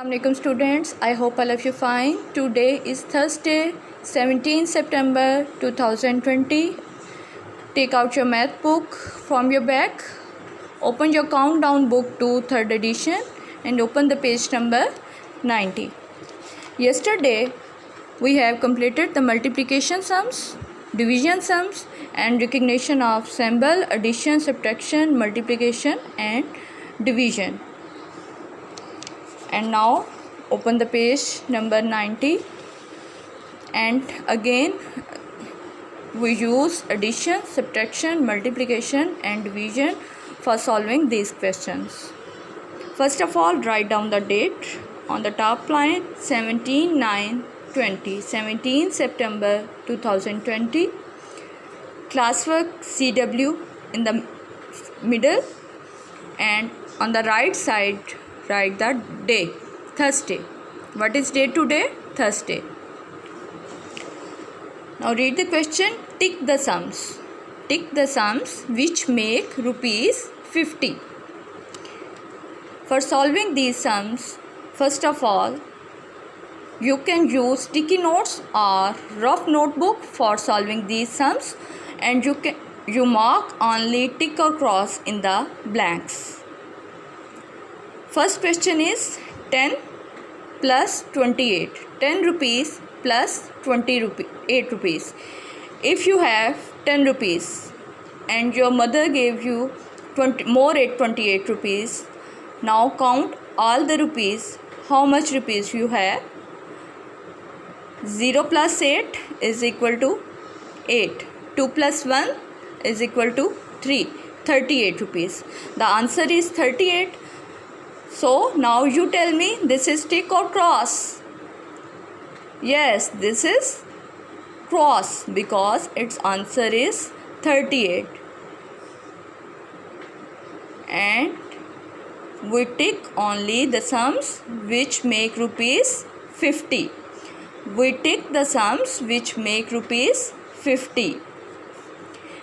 Assalamualaikum students, I hope all of you fine. Today is Thursday 17 September 2020. Take out your math book from your bag, open your countdown book to 3rd edition and open the page number 90. Yesterday we have completed the multiplication sums, division sums and recognition of symbol, addition, subtraction, multiplication and division. And now open the page number 90 and again we use addition, subtraction, multiplication and division for solving these questions. First of all, write down the date on the top line 17/9/20, 17 September 2020. Classwork CW in the middle and on the right side write the day, Thursday. What is day today? Thursday. Now read the question. Tick the sums. Tick the sums which make rupees 50. For solving these sums, first of all, you can use sticky notes or rough notebook for solving these sums, and you mark only tick or cross in the blanks. First question is 10 plus 28. 10 rupees plus 28 rupees. If you have 10 rupees and your mother gave you 28 rupees, now count all the rupees. How much rupees you have? 0 plus 8 is equal to 8. 2 plus 1 is equal to 3. 38 rupees. The answer is 38. So now you tell me, this is tick or cross? Yes, this is cross because its answer is 38. And we tick only the sums which make rupees 50. We tick the sums which make rupees 50.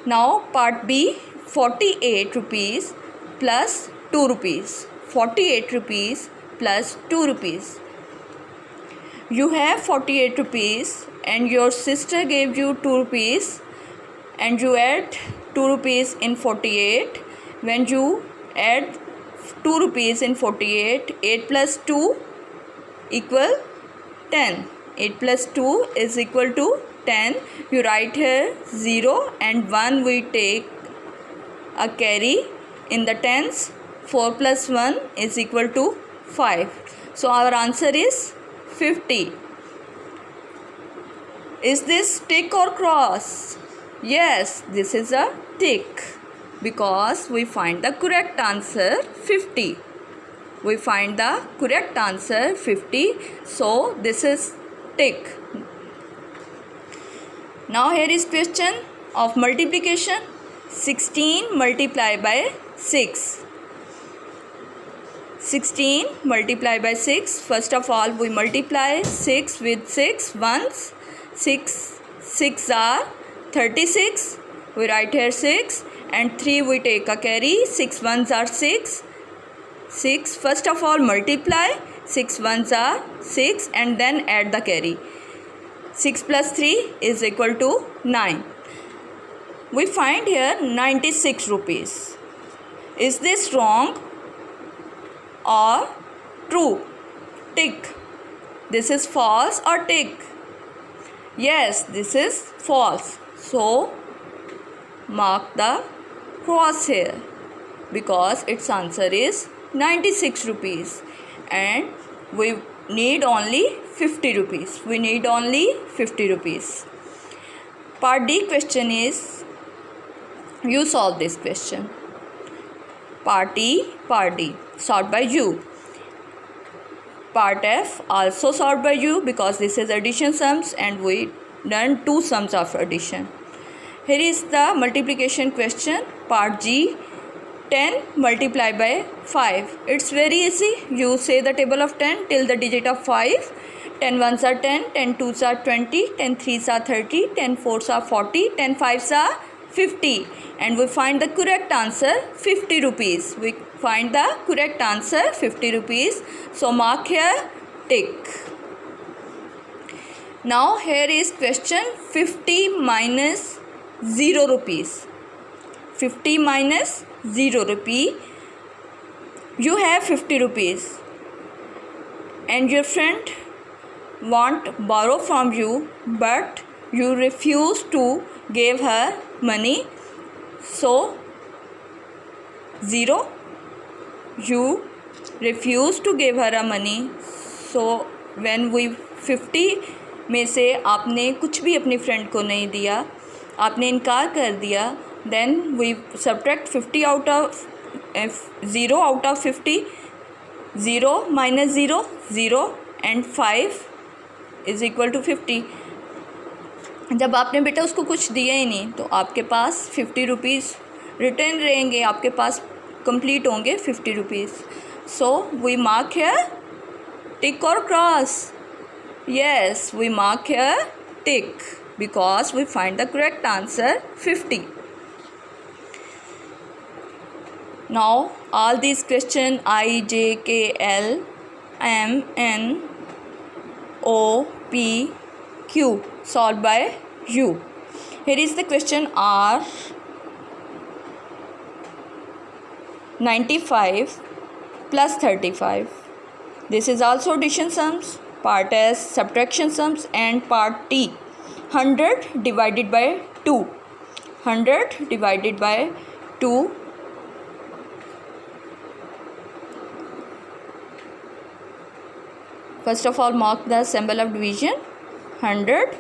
Now part B, 48 rupees plus 2 rupees. 48 rupees plus 2 rupees. You have 48 rupees and your sister gave you 2 rupees and you add 2 rupees in 48. When you add 2 rupees in 48, 8 plus 2 equal 10. 8 plus 2 is equal to 10. You write here 0 and 1 we take a carry in the tens. 4 plus 1 is equal to 5. So our answer is 50. Is this tick or cross? Yes, this is a tick because we find the correct answer 50. We find the correct answer 50. So this is tick. Now here is question of multiplication. 16 multiplied by 6. 16 multiplied by 6. First of all, we multiply 6 with 6 once. 6 are 36. We write here 6 and 3 we take a carry. 6 ones are 6. 6. First of all, multiply. 6 ones are 6 and then add the carry. 6 plus 3 is equal to 9. We find here 96 rupees. Is this wrong or true? Tick. This is false or tick? Yes, this is false. So mark the cross here because its answer is 96 rupees and we need only 50 rupees. We need only 50 rupees. Part D question is, you solve this question. Part E, Part D, solved by you. Part F also solved by you because this is addition sums and we done 2 sums of addition. Here is the multiplication question. Part G, 10 multiplied by 5. It's very easy. You say the table of 10 till the digit of 5. 10 ones are 10, 10 twos are 20, 10 threes are 30, 10 fours are 40, 10 fives are 50 and we find the correct answer 50 rupees. We find the correct answer, 50 rupees. So mark here tick. Now here is question 50 minus 0 rupees. 50 minus 0 rupee. You have 50 rupees and your friend want borrow from you, but you refuse to give her money. So 0, you refuse to give her a money. So when we 50 में से आपने कुछ भी अपनी friend को नहीं दिया, आपने इनकार कर दिया, then we subtract 50 out of 0 out of 50. 0 minus 0, 0 and 5 is equal to 50. जब आपने बेटा उसको कुछ दिया ही नहीं तो आपके पास 50 रुपीज़ रिटर्न रहेंगे, आपके पास कंप्लीट होंगे 50 rupees. So we mark here tick और cross. Yes, we mark here tick because we find the correct answer 50. Now all these question I, J, K, L, M, N, O, P, Q solved by you. Here is the question R 95 plus 35. This is also addition sums. Part S subtraction sums and part T 100 divided by 2. 100 divided by 2. First of all mark the symbol of division. 100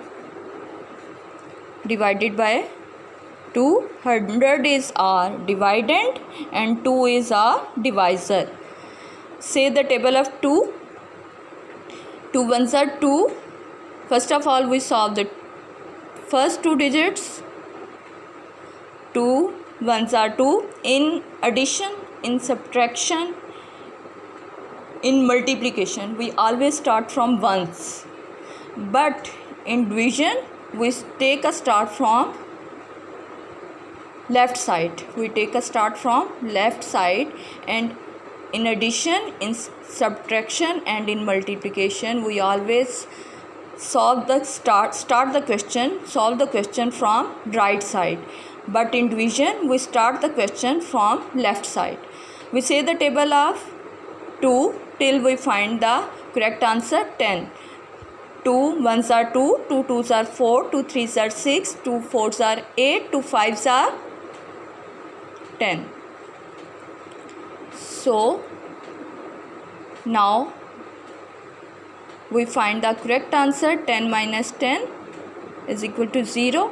divided by 2. 100 is our dividend and 2 is our divisor. Say the table of 2. 2 ones are 2. First of all we solve the first two digits. 2 ones are 2. In addition, in subtraction, in multiplication we always start from ones, but in division we take a start from left side. We take a start from left side, and in addition, in subtraction and in multiplication we always solve the start the question, solve the question from right side, but in division we start the question from left side. We say the table of 2 till we find the correct answer 10. 2 ones are 2, 2 twos are 4, 2 threes are 6, 2 fours are 8, 2 fives are 10. So now we find the correct answer. 10 minus 10 is equal to 0.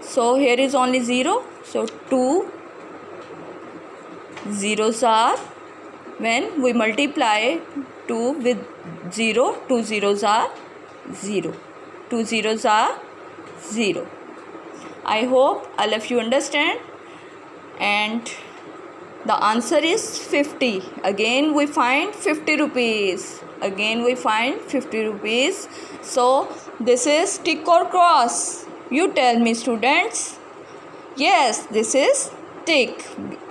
So here is only 0. So 2 zeros are, when we multiply 2 with 0, 2 zeros are 0. 2 zeros are 0. I hope all of you understand. And the answer is 50. Again we find 50 rupees. Again we find 50 rupees. So this is tick or cross? You tell me, students. Yes, this is tick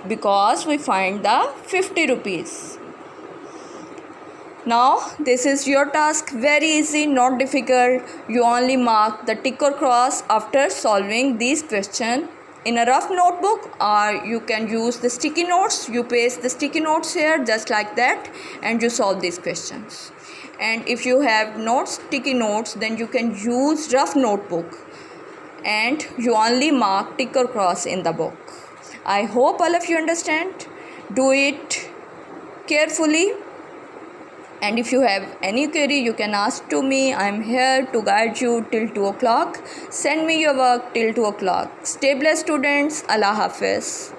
because we find the 50 rupees. Now this is your task. Very easy, not difficult. You only mark the tick or cross after solving these questions in a rough notebook, or you can use the sticky notes. You paste the sticky notes here just like that and you solve these questions. And if you have not sticky notes, then you can use rough notebook and you only mark tick or cross in the book. I hope all of you understand. Do it carefully, and if you have any query you can ask to me. I am here to guide you till 2 o'clock. Send me your work till 2 o'clock. Stay blessed, students. Allah Hafiz.